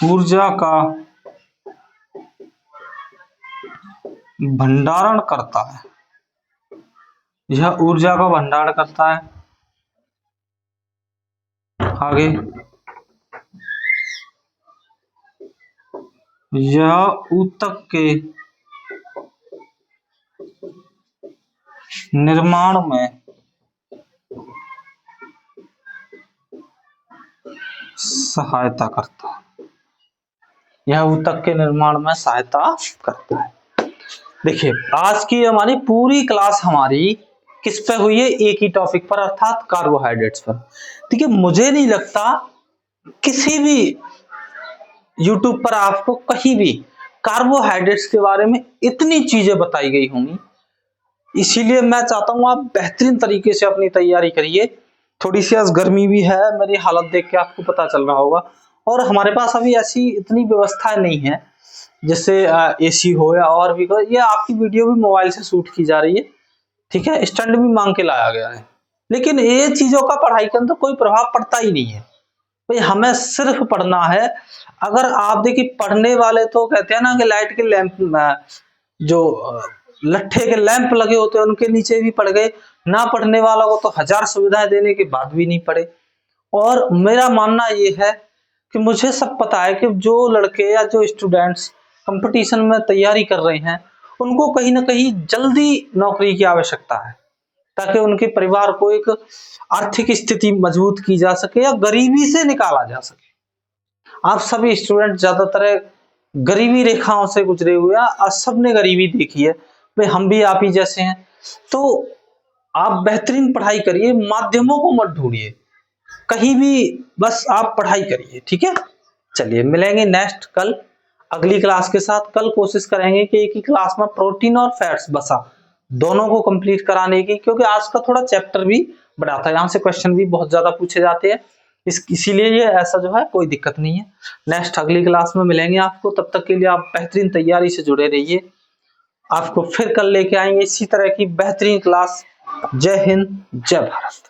ऊर्जा का भंडारण करता है, यह ऊर्जा का भंडारण करता है। आगे यह ऊतक के निर्माण में सहायता करता है, यह ऊतक के निर्माण में सहायता करता है। देखिए आज की हमारी पूरी क्लास हमारी किस पे हुई है, एक ही टॉपिक पर अर्थात कार्बोहाइड्रेट्स पर। देखिए मुझे नहीं लगता किसी भी यूट्यूब पर आपको कहीं भी कार्बोहाइड्रेट्स के बारे में इतनी चीजें बताई गई होंगी, इसीलिए मैं चाहता हूं आप बेहतरीन तरीके से अपनी तैयारी करिए। थोड़ी सी आज गर्मी भी है, मेरी हालत देख के आपको पता चल रहा होगा, और हमारे पास अभी ऐसी इतनी व्यवस्था नहीं है जैसे एसी हो या और भी, ये आपकी वीडियो भी मोबाइल से शूट की जा रही है। ठीक है, स्टैंड भी मांग के लाया गया है, लेकिन ये चीजों का पढ़ाई के अंदर कोई प्रभाव पड़ता ही नहीं है भाई, हमें सिर्फ पढ़ना है। अगर आप देखिए पढ़ने वाले तो कहते हैं ना कि लाइट के लैंप जो लट्ठे के लैंप लगे होते हैं उनके नीचे भी पड़ गए, ना पढ़ने वाला को तो हजार सुविधाएं देने के बाद भी नहीं पढ़े। और मेरा मानना ये है कि मुझे सब पता है कि जो लड़के या जो स्टूडेंट्स कंपटीशन में तैयारी कर रहे हैं उनको कहीं ना कहीं जल्दी नौकरी की आवश्यकता है, ताकि उनके परिवार को एक आर्थिक स्थिति मजबूत की जा सके या गरीबी से निकाला जा सके। आप सभी स्टूडेंट ज्यादातर गरीबी रेखाओं से गुजरे हुए हैं, सबने गरीबी देखी है भाई, हम भी आप ही जैसे हैं। तो आप बेहतरीन पढ़ाई करिए, माध्यमों को मत ढूंढिए कहीं भी, बस आप पढ़ाई करिए। ठीक है, चलिए मिलेंगे नेक्स्ट कल अगली क्लास के साथ। कल कोशिश करेंगे कि एक ही क्लास में प्रोटीन और फैट्स बसा दोनों को कंप्लीट कराने की, क्योंकि आज का थोड़ा चैप्टर भी बड़ा था, यहाँ से क्वेश्चन भी बहुत ज्यादा पूछे जाते हैं, इसीलिए ये ऐसा जो है कोई दिक्कत नहीं है। नेक्स्ट अगली क्लास में मिलेंगे आपको, तब तक के लिए आप बेहतरीन तैयारी से जुड़े रहिए। आपको फिर कल लेके आएंगे इसी तरह की बेहतरीन क्लास। जय हिंद, जय भारत।